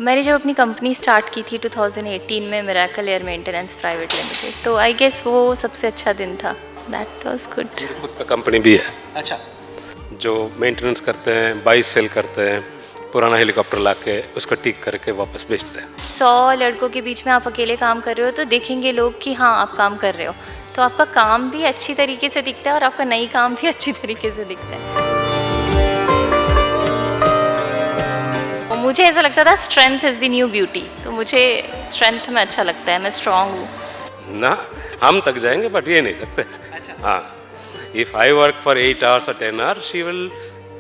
मैंने जब अपनी कंपनी स्टार्ट की थी 2018 में, miracle air maintenance private limited, तो आई गेस वो सबसे अच्छा दिन था। That was good. खुद का कंपनी भी है अच्छा, जो मेंटेनेंस करते हैं, बाई सेल करते हैं, पुराना हेलीकॉप्टर ला के उसको ठीक करके वापस बेचते हैं। 100 लड़कों के बीच में आप अकेले काम कर रहे हो तो देखेंगे लोग कि हाँ आप काम कर रहे हो, तो आपका काम भी अच्छी तरीके से दिखता है और आपका नई काम भी अच्छी तरीके से दिखता है। और मुझे ऐसा लगता था strength is the new beauty, तो मुझे स्ट्रेंथ में अच्छा लगता है, मैं स्ट्रांग हूँ। ना हम तक जाएंगे बट ये नहीं सकते। हाँ, if I work for 8 hours or 10 hours, she will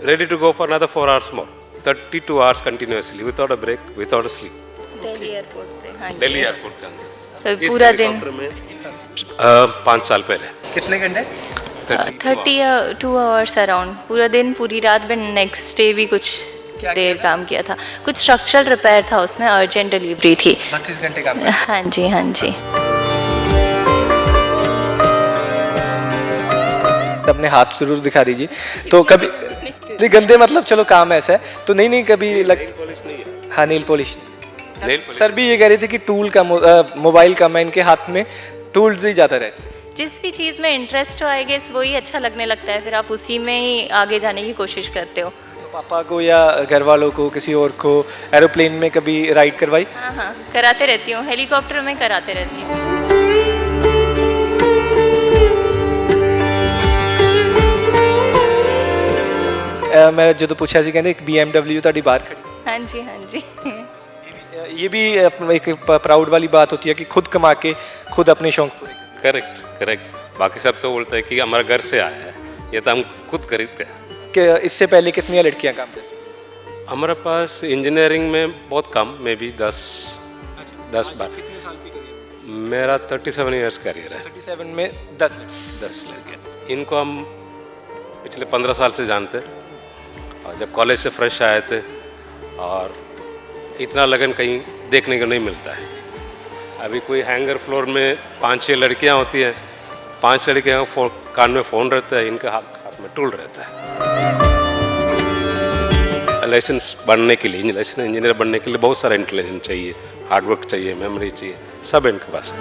ready to go for another 4 hours more, 32 hours continuously without a break, without a sleep। Delhi airport पे, हाँ जी। दिल्ली एयरपोर्ट के अंदर तो पूरा दिन 5 साल पहले कितने घंटे? 32 आवर्स अराउंड, पूरा दिन पूरी रात में, नेक्स्ट डे भी कुछ देर काम किया था। कुछ स्ट्रक्चरल रिपेयर था उसमें, अर्जेंट डिलीवरी थी। 32 घंटे काम हाँ जी, हाँ जी। अपने हाथ जरूर दिखा दीजिए। तो कभी नहीं गंदे, मतलब चलो काम ऐसा है तो नहीं कभी पॉलिश नहीं है। हाँ, नील पॉलिश। नेल पॉलिश सर भी ये कह रहे थे कि टूल का मोबाइल कम है इनके हाथ में, टूल्स ही ज़्यादा रहते हैं। जिस भी चीज़ में इंटरेस्ट हो आई गेस वही अच्छा लगने लगता है, फिर आप उसी में ही आगे जाने की कोशिश करते हो। तो पापा को या घर वालों को, किसी और को एरोप्लेन में कभी राइड करवाई? हाँ हाँ, कराते रहती हूँ, हेलीकॉप्टर में कराते रहती हूँ। मैं जो पूछा सी कहते एक BMW ਤੁਹਾਡੀ ਬਾਹਰ खड़ी। हाँ जी, हाँ जी। ये भी एक प्राउड वाली बात होती है कि खुद कमा के खुद अपने शौक पूरे करें। Correct correct. बाकी सब तो बोलते हैं कि हमारा घर से आया है, ये तो हम खुद खरीदते हैं। कि इससे पहले कितनी लड़कियां काम करती थी? हमारे पास इंजीनियरिंग में बहुत कम, मे बी 10 बार। कितने साल की करियर? मेरा 37 ईयर्स करियर है। 37 में 10 लड़के। इनको हम पिछले 15 साल से जानते हैं और जब कॉलेज से फ्रेश आए थे, और इतना लगन कहीं देखने को नहीं मिलता है। अभी कोई हैंगर फ्लोर में 5-6 लड़कियां होती हैं, 5 लड़कियां कान में फ़ोन रहता है, इनके हाथ में टूल रहता है। लाइसेंस बनने के लिए, लाइसेंस इंजीनियर बनने के लिए बहुत सारा इंटेलिजेंस चाहिए, हार्डवर्क चाहिए, मेमोरी चाहिए, सब इनके पास है।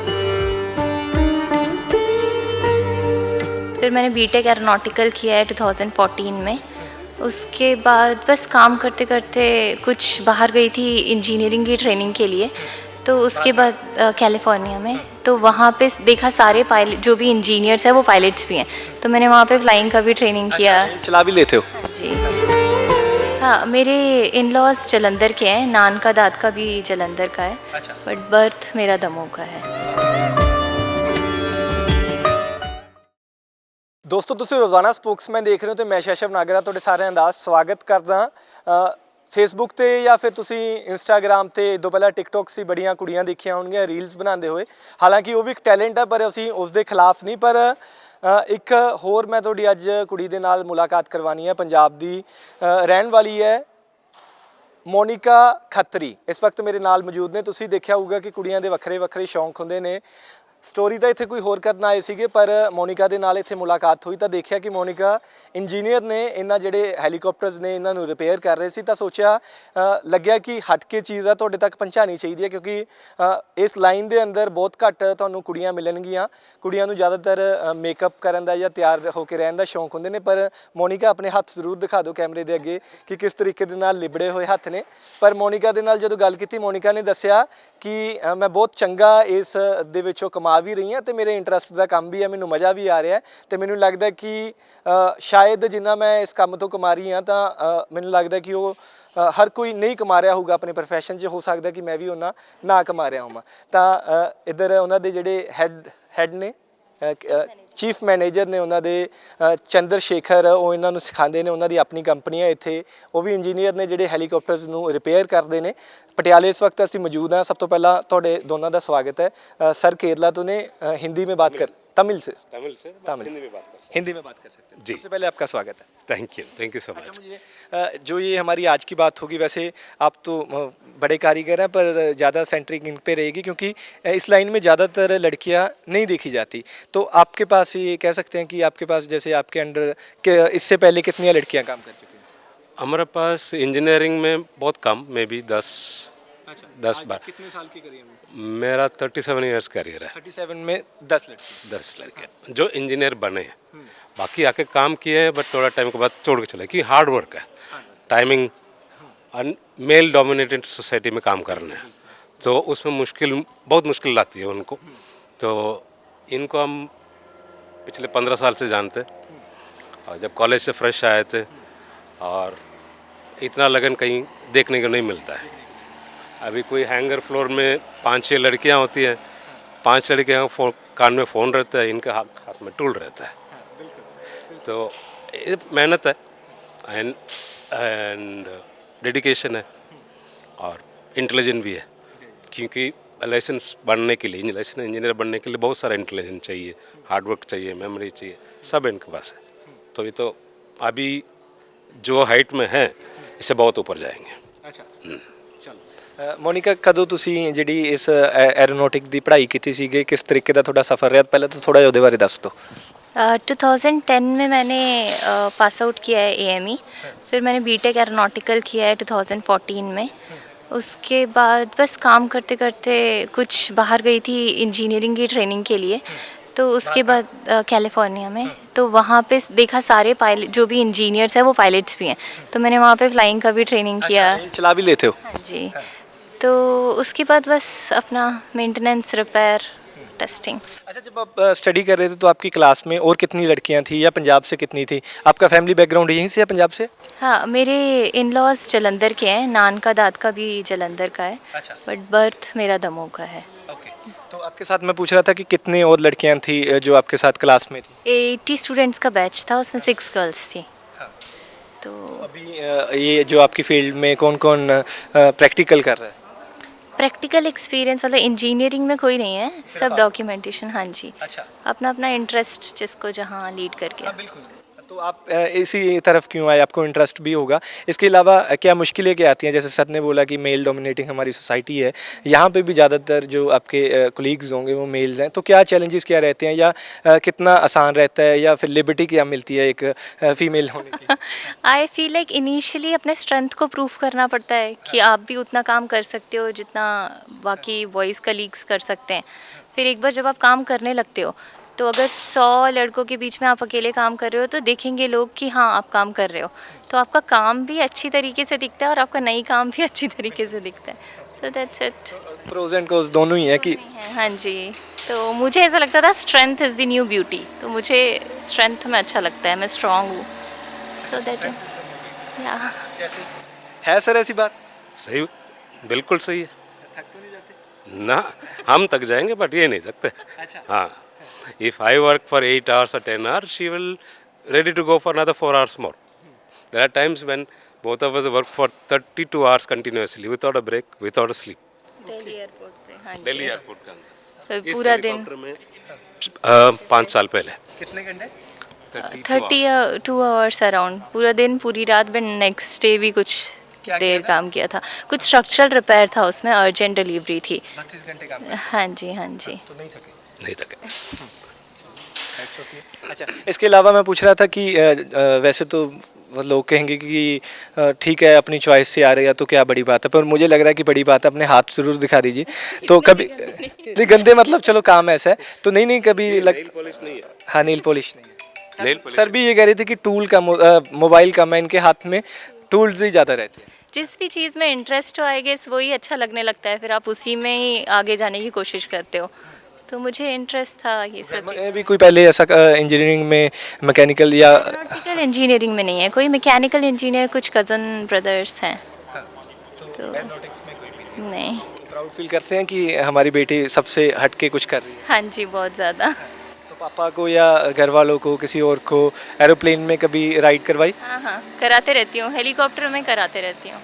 फिर मैंने बीटेक एरोनॉटिकल किया है 2014 में। उसके बाद बस काम करते करते कुछ बाहर गई थी इंजीनियरिंग की ट्रेनिंग के लिए, तो उसके बाद कैलिफोर्निया में, तो वहाँ पे देखा सारे पायलट जो भी इंजीनियर्स हैं वो पायलट्स भी हैं, तो मैंने वहाँ पे फ्लाइंग का भी ट्रेनिंग किया। चला भी लेते हो? हाँ जी। हाँ, मेरे इन लॉज जलंधर के हैं, नान का दाद का भी जलंधर का है, बट बर्थ मेरा दमोह का है। ਦੋਸਤੋ ਤੁਸੀਂ ਰੋਜ਼ਾਨਾ ਸਪੋਕਸਮੈਨ ਦੇਖ ਰਹੇ ਹੋ ਤੇ ਮੈਂ ਸ਼ਸ਼ਵ ਨਾਗਰਾ ਤੁਹਾਡੇ ਸਾਰਿਆਂ ਦਾ ਸਵਾਗਤ ਕਰਦਾ। ਫੇਸਬੁੱਕ ਤੇ ਜਾਂ ਫਿਰ ਤੁਸੀਂ ਇੰਸਟਾਗ੍ਰਾਮ ਤੇ ਇਦੋਂ ਪਹਿਲਾਂ ਟਿਕਟੋਕ ਸੀ ਬੜੀਆਂ ਕੁੜੀਆਂ ਦੇਖੀਆਂ ਹੋਣਗੀਆਂ ਰੀਲਸ ਬਣਾਉਂਦੇ ਹੋਏ, ਹਾਲਾਂਕਿ ਉਹ ਵੀ ਇੱਕ ਟੈਲੈਂਟ ਹੈ ਪਰ ਅਸੀਂ ਉਸ ਦੇ ਖਿਲਾਫ ਨਹੀਂ। ਪਰ ਇੱਕ ਹੋਰ ਮੈਂ ਤੁਹਾਡੀ ਅੱਜ ਕੁੜੀ ਦੇ ਨਾਲ ਮੁਲਾਕਾਤ ਕਰਵਾਉਣੀ ਹੈ, ਪੰਜਾਬ ਦੀ ਰਹਿਣ ਵਾਲੀ ਹੈ ਮੋਨਿਕਾ ਖੱਤਰੀ। ਇਸ ਵਕਤ ਮੇਰੇ ਨਾਲ ਮੌਜੂਦ ਨੇ। ਤੁਸੀਂ ਦੇਖਿਆ ਹੋਊਗਾ ਕਿ ਕੁੜੀਆਂ ਦੇ ਵੱਖਰੇ ਵੱਖਰੇ ਸ਼ੌਂਕ ਹੁੰਦੇ ਨੇ। ਸਟੋਰੀ ਤਾਂ ਇੱਥੇ ਕੋਈ ਹੋਰ ਕਰਨ ਆਏ ਸੀਗੇ, ਪਰ ਮੋਨਿਕਾ ਦੇ ਨਾਲ ਇੱਥੇ ਮੁਲਾਕਾਤ ਹੋਈ ਤਾਂ ਦੇਖਿਆ ਕਿ ਮੋਨਿਕਾ ਇੰਜੀਨੀਅਰ ਨੇ, ਇਹਨਾਂ ਜਿਹੜੇ ਹੈਲੀਕਾਪਟਰਸ ਨੇ ਇਹਨਾਂ ਨੂੰ ਰਿਪੇਅਰ ਕਰ ਰਹੇ ਸੀ, ਤਾਂ ਸੋਚਿਆ ਲੱਗਿਆ ਕਿ ਹਟ ਕੇ ਚੀਜ਼ ਆ ਤੁਹਾਡੇ ਤੱਕ ਪਹੁੰਚਾਉਣੀ ਚਾਹੀਦੀ ਹੈ, ਕਿਉਂਕਿ ਇਸ ਲਾਈਨ ਦੇ ਅੰਦਰ ਬਹੁਤ ਘੱਟ ਤੁਹਾਨੂੰ ਕੁੜੀਆਂ ਮਿਲਣਗੀਆਂ। ਕੁੜੀਆਂ ਨੂੰ ਜ਼ਿਆਦਾਤਰ ਮੇਕਅਪ ਕਰਨ ਦਾ ਜਾਂ ਤਿਆਰ ਹੋ ਕੇ ਰਹਿਣ ਦਾ ਸ਼ੌਂਕ ਹੁੰਦੇ ਨੇ, ਪਰ ਮੋਨਿਕਾ ਆਪਣੇ ਹੱਥ ਜ਼ਰੂਰ ਦਿਖਾ ਦਿਓ ਕੈਮਰੇ ਦੇ ਅੱਗੇ ਕਿ ਕਿਸ ਤਰੀਕੇ ਦੇ ਨਾਲ ਲਿਬੜੇ ਹੋਏ ਹੱਥ ਨੇ। ਪਰ ਮੋਨਿਕਾ ਦੇ ਨਾਲ ਜਦੋਂ ਗੱਲ ਕੀਤੀ, ਮੋਨਿਕਾ ਨੇ ਦੱਸਿਆ ਕਿ ਮੈਂ ਬਹੁਤ ਚੰਗਾ ਇਸ ਦੇ ਵਿੱਚੋਂ ਕਮਾ ਵੀ ਰਹੀ ਹਾਂ ਤੇ ਮੇਰੇ ਇੰਟਰਸਟ ਦਾ ਕੰਮ ਵੀ ਹੈ, ਮੈਨੂੰ ਮਜ਼ਾ ਵੀ ਆ ਰਿਹਾ ਤੇ ਮੈਨੂੰ ਲੱਗਦਾ ਕਿ ਸ਼ਾਇਦ ਜਿੰਨਾ ਮੈਂ ਇਸ ਕੰਮ ਤੋਂ ਕਮਾ ਰਹੀ ਹਾਂ ਤਾਂ ਮੈਨੂੰ ਲੱਗਦਾ ਕਿ ਉਹ ਹਰ ਕੋਈ ਨਹੀਂ ਕਮਾ ਰਿਹਾ ਹੋਊਗਾ ਆਪਣੇ ਪ੍ਰੋਫੈਸ਼ਨ 'ਚ। ਹੋ ਸਕਦਾ ਕਿ ਮੈਂ ਵੀ ਉਹਨਾਂ ਨਾ ਕਮਾ ਰਿਹਾ ਹੋਵਾਂ। ਤਾਂ ਇੱਧਰ ਉਹਨਾਂ ਦੇ ਜਿਹੜੇ ਹੈਡ ਨੇ, ਚੀਫ ਮੈਨੇਜਰ ਨੇ ਉਹਨਾਂ ਦੇ, ਚੰਦਰ ਸ਼ੇਖਰ, ਉਹ ਇਹਨਾਂ ਨੂੰ ਸਿਖਾਉਂਦੇ ਨੇ। ਉਹਨਾਂ ਦੀ ਆਪਣੀ ਕੰਪਨੀ ਹੈ ਇੱਥੇ, ਉਹ ਵੀ ਇੰਜੀਨੀਅਰ ਨੇ ਜਿਹੜੇ ਹੈਲੀਕਾਪਟਰਸ ਨੂੰ ਰਿਪੇਅਰ ਕਰਦੇ ਨੇ। ਪਟਿਆਲੇ ਇਸ ਵक्त ਅਸੀਂ ਮੌਜੂਦ ਹਾਂ। ਸਭ ਤੋਂ ਪਹਿਲਾਂ ਤੁਹਾਡੇ ਦੋਨਾਂ ਦਾ ਸਵਾਗਤ ਹੈ। सर केरला तो ने हिंदी में बात कर, तमिल से हिंदी में बात कर सकते हैं। हिंदी में बात कर सकते हैं जी। सबसे पहले आपका स्वागत है। Thank you so much. मुझे जो ये हमारी आज की बात होगी, वैसे आप तो बड़े कारीगर हैं पर ज़्यादा सेंट्रिक इन पे रहेगी क्योंकि इस लाइन में ज़्यादातर लड़कियां नहीं देखी जाती। तो आपके पास ये कह सकते हैं कि आपके पास जैसे आपके अंडर के इससे पहले कितनी लड़कियां काम कर चुकी हैं? हमारे पास इंजीनियरिंग में बहुत कम, मे बी 10 अच्छा, 10-12। कितने साल की करी हमने? मेरा 37 ईयर्स करियर है। 37 में 10 लड़की। 10 लड़के जो इंजीनियर बने हैं, बाकी आके काम किए हैं, बट थोड़ा टाइम के बाद छोड़ के चले, कि हार्ड वर्क है, टाइमिंग, मेल डोमिनेटेड सोसाइटी में काम करना है, तो उसमें बहुत मुश्किल आती है उनको। तो इनको हम पिछले 15 साल से जानते हैं, और जब कॉलेज से फ्रेश आए थे, और इतना लगन कहीं देखने को नहीं मिलता है। अभी कोई हैंगर फ्लोर में 5-6 लड़कियां होती हैं, 5 लड़कियां कान में फ़ोन रहता है, इनके हाथ में टूल रहता है। तो ये मेहनत है, एंड डेडिकेशन है, और इंटेलिजेंट भी है, क्योंकि लाइसेंस बनने के लिए, लाइसेंस इंजीनियर बनने के लिए बहुत सारा इंटेलिजेंस चाहिए, हार्डवर्क चाहिए, मेमोरी चाहिए, सब इनके पास है। तो ये तो अभी जो हाइट में है, इससे बहुत ऊपर जाएंगे। अच्छा, चलो ਮੋਨਿਕਾ, ਕਦੋਂ ਤੁਸੀਂ ਜਿਹੜੀ ਇਸ ਐਰੋਨੋਟਿਕ ਦੀ ਪੜ੍ਹਾਈ ਕੀਤੀ ਸੀਗੀ, ਕਿਸ ਤਰੀਕੇ ਦਾ ਤੁਹਾਡਾ ਸਫ਼ਰ ਰਿਹਾ, ਪਹਿਲਾਂ ਤਾਂ ਥੋੜਾ ਜਿਹਾ ਉਹਦੇ ਬਾਰੇ ਦੱਸ ਦਿਓ। 2010 में मैंने पास आउट किया है एएमई, फिर मैंने बीटेक एरोनॉटिकल किया है 2014 में। उसके बाद बस काम करते करते कुछ बाहर गई थी इंजीनियरिंग की ट्रेनिंग के लिए, तो उसके बाद कैलिफोर्निया में, तो वहाँ पे देखा सारे पायलट जो भी इंजीनियर्स हैं वो पायलट्स भी हैं, तो मैंने वहाँ पे फ्लाइंग का भी ट्रेनिंग किया। चला भी लेते हो? हाँ जी। तो उसके बाद बस अपना मेंटेनेंस, रिपेयर, टेस्टिंग। अच्छा, जब आप स्टडी कर रहे थे तो आपकी क्लास में और कितनी लड़कियां थी, या पंजाब से कितनी थी? आपका फैमिली बैकग्राउंड यहीं से है, पंजाब से? हाँ, मेरे इन लॉज जलंधर के हैं, नान का दाद का भी जलंधर का है, अच्छा, बट बर्थ मेरा दमोह का है। ओके। तो आपके साथ मैं पूछ रहा था कि कितनी और लड़कियां थी जो आपके साथ क्लास में थी? 80 स्टूडेंट्स का बैच था, उसमें 6 गर्ल्स थी। तो अभी ये जो आपकी फील्ड में कौन कौन प्रैक्टिकल कर रहा है? प्रैक्टिकल एक्सपीरियंस मतलब इंजीनियरिंग में कोई नहीं है, सब डॉक्यूमेंटेशन। हाँ जी, अच्छा, अपना अपना इंटरेस्ट जिसको जहाँ लीड कर गया। बिल्कुल। तो आप इसी तरफ क्यों आए? आपको इंटरेस्ट भी होगा। इसके अलावा क्या मुश्किलें क्या आती हैं? जैसे सर ने बोला कि मेल डोमिनेटिंग हमारी सोसाइटी है, यहाँ पे भी ज़्यादातर जो आपके कोलीग्स होंगे वो मेल्स हैं, तो क्या चैलेंजेस क्या रहते हैं, या कितना आसान रहता है, या फिर लिबर्टी क्या मिलती है एक फीमेल होने की? आई फील लाइक इनिशियली अपने स्ट्रेंथ को प्रूव करना पड़ता है कि आप भी उतना काम कर सकते हो जितना बाकी बॉयज़ कलीग्स कर सकते हैं। फिर एक बार जब आप काम करने लगते हो, तो अगर 100 लड़कों के बीच में आप अकेले काम कर रहे हो, तो देखेंगे लोग कि हाँ आप काम कर रहे हो, तो आपका काम भी अच्छी तरीके से दिखता है और आपका नई काम भी अच्छी तरीके से दिखता है। तो that's it. Pros and cons दोनों ही हैं कि? हाँ जी, तो मुझे ऐसा लगता था strength is the new beauty, तो मुझे स्ट्रेंथ में अच्छा लगता है, मैं स्ट्रांग हूँ, सो दैट या। है सर ऐसी बात? सही, बिल्कुल सही है थक तो नहीं जाते? ना, हम थक जाएंगे बट ये नहीं थकते। अच्छा, हाँ, if I work for 8 hours or 10 hours, she will ready to go for another 4 hours more. There are times when both of us work for 32 hours continuously without a break, without a sleep. Delhi airport पे। हाँ जी, Delhi airport के अंदर तो पूरा दिन helicopter में 5 साल पहले कितने घंटे? 32 आवर्स अराउंड, पूरा दिन पूरी रात में, नेक्स्ट डे भी कुछ क्या देर किया था? काम किया था, कुछ स्ट्रक्चरल रिपेयर था उसमें, अर्जेंट डिलीवरी थी। 32 घंटे काम? हाँ जी, हाँ जी। तो नहीं थके? नहीं थके। अच्छा, इसके अलावा मैं पूछ रहा था कि वैसे तो वो लोग कहेंगे कि ठीक है अपनी चॉइस से आ रहे हैं तो क्या बड़ी बात है, पर मुझे लग रहा है कि बड़ी बात है, अपने हाथ जरूर दिखा दीजिए। तो कभी नहीं गंदे, मतलब चलो काम ऐसा है तो नहीं कभी नेल पॉलिश नहीं है। हाँ, नील पॉलिश नहीं है। नेल पॉलिश सर भी ये कह रहे थे कि टूल का मोबाइल कम है इनके हाथ में, टूल्स ही ज़्यादा रहते हैं। जिस भी चीज़ में इंटरेस्ट हो आई गेस वही अच्छा लगने लगता है, फिर आप उसी में ही आगे जाने की कोशिश करते हो, तो मुझे इंटरेस्ट था ये सब चीज़। भी कोई पहले ऐसा इंजीनियरिंग में मैकेनिकल या एरोनॉटिकल इंजीनियरिंग में नहीं है कोई, मैकेनिकल इंजीनियर कुछ कज़न ब्रदर्स हैं, तो नहीं। प्राउड फील करते हैं कि हमारी बेटी सबसे हट के कुछ कर रही है? हाँ जी, बहुत ज़्यादा। तो पापा को या घर वालों को, किसी और को एरोप्लेन में कभी राइड करवाई? हाँ हाँ, कराते रहती हूँ, हेलीकॉप्टर में कराते रहती हूँ।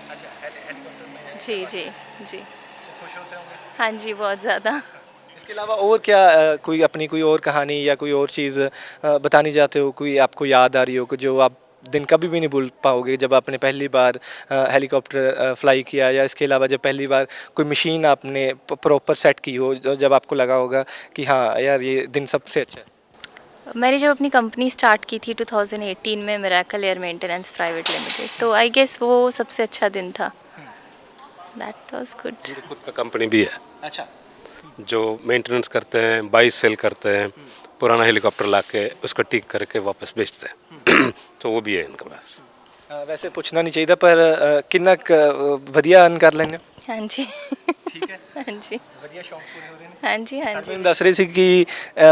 जी जी जी। खुश होते होंगे? हाँ जी, बहुत ज़्यादा। इसके अलावा और क्या कोई अपनी कोई और कहानी या कोई और चीज़ बतानी चाहते हो, कोई आपको याद आ रही हो जो आप दिन कभी भी नहीं भूल पाओगे जब आपने पहली बार हेलीकॉप्टर फ्लाई किया, या इसके अलावा जब पहली बार कोई मशीन आपने प्रॉपर सेट की हो, जब आपको लगा होगा कि हाँ यार ये दिन सबसे अच्छा है? मैंने जब अपनी कंपनी स्टार्ट की थी 2018 में, miracle air maintenance private limited, तो आई गेस वो सबसे अच्छा दिन था। That was good. मेरी खुद का कंपनी भी है अच्छा, जो मेंटेनेंस करते हैं, बाई सेल करते हैं, पुराना हेलीकॉप्टर ला के उसको ठीक करके वापस बेचते हैं तो वो भी है इनके पास। ਵੈਸੇ ਪੁੱਛਣਾ ਨਹੀਂ ਚਾਹੀਦਾ ਪਰ ਕਿੰਨਾ ਵਧੀਆ ਅਰਨ ਕਰ ਲੈਂਦੇ ਹੋ? हाँ जी। ਠੀਕ ਹੈ, हाँ जी। ਵਧੀਆ ਸ਼ੌਂਕ ਪੂਰੇ ਹੋ ਰਹੇ ਨੇ। हाँ जी। हाँ जी। ਮੈਨੂੰ ਦੱਸ ਰਹੇ ਸੀ ਕਿ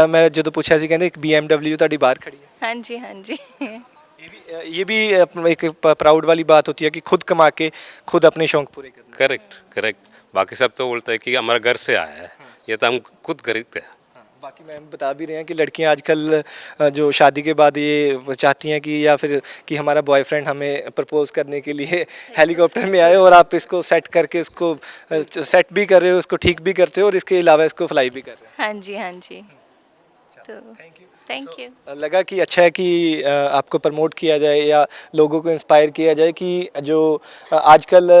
ਮੈਂ ਜਦੋਂ ਪੁੱਛਿਆ ਸੀ ਕਹਿੰਦੇ ਇੱਕ BMW ਤੁਹਾਡੀ ਬਾਹਰ ਖੜੀ है। हाँ जी। हाँ जी। ये भी एक प्राउड वाली बात होती है कि खुद कमा के खुद अपने शौक पूरे करना। Correct correct. बाकी सब तो बोलते हैं कि हमारा घर से आया है, ये तो हम खुद खरीदते हैं। बाकी मैम बता भी रहे हैं कि लड़कियां आजकल जो शादी के बाद ये चाहती हैं कि या फिर कि हमारा बॉयफ्रेंड हमें प्रपोज करने के लिए हेलीकॉप्टर में आए और आप इसको सेट करके इसको सेट भी कर रहे हो, इसको ठीक भी करते हो और इसके अलावा इसको फ्लाई भी कर रहे हो। हाँ जी। हाँ जी। तो थैंक यू। लगा कि अच्छा है कि आपको प्रमोट किया जाए या लोगों को इंस्पायर किया जाए कि जो ਅੱਜ ਕੱਲ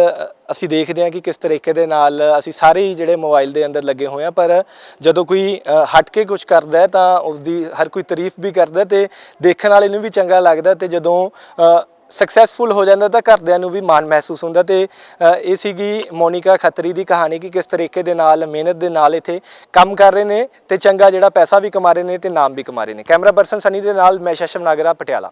ਅਸੀਂ ਦੇਖਦੇ ਹਾਂ ਕਿ ਕਿਸ ਤਰੀਕੇ ਦੇ ਨਾਲ ਅਸੀਂ ਸਾਰੇ ਹੀ ਜਿਹੜੇ ਮੋਬਾਈਲ ਦੇ ਅੰਦਰ ਲੱਗੇ ਹੋਏ ਆ, ਪਰ ਜਦੋਂ ਕੋਈ ਹਟ ਕੇ ਕੁਝ ਕਰਦਾ ਹੈ ਤਾਂ ਉਸ ਦੀ ਹਰ ਕੋਈ ਤਾਰੀਫ ਵੀ ਕਰਦਾ ਤੇ ਦੇਖਣ ਵਾਲੇ ਨੂੰ ਵੀ ਚੰਗਾ ਲੱਗਦਾ ਤੇ ਜਦੋਂ ਸਕਸੈਸਫੁਲ ਹੋ ਜਾਂਦਾ ਤਾਂ ਘਰਦਿਆਂ ਨੂੰ ਵੀ ਮਾਣ ਮਹਿਸੂਸ ਹੁੰਦਾ ਤੇ ਇਹ ਸੀਗੀ ਮੋਨਿਕਾ ਖੱਤਰੀ ਦੀ ਕਹਾਣੀ ਕਿ ਕਿਸ ਤਰੀਕੇ ਦੇ ਨਾਲ ਮਿਹਨਤ ਦੇ ਨਾਲ ਇੱਥੇ ਕੰਮ ਕਰ ਰਹੇ ਨੇ ਤੇ ਚੰਗਾ ਜਿਹੜਾ ਪੈਸਾ ਵੀ ਕਮਾ ਰਹੇ ਨੇ ਤੇ ਨਾਮ ਵੀ ਕਮਾ ਰਹੇ ਨੇ। ਕੈਮਰਾ ਪਰਸਨ ਸਨੀ ਦੇ ਨਾਲ ਮੈਂ ਸ਼ਸ਼ਮ ਨਾਗਰਾ, ਪਟਿਆਲਾ।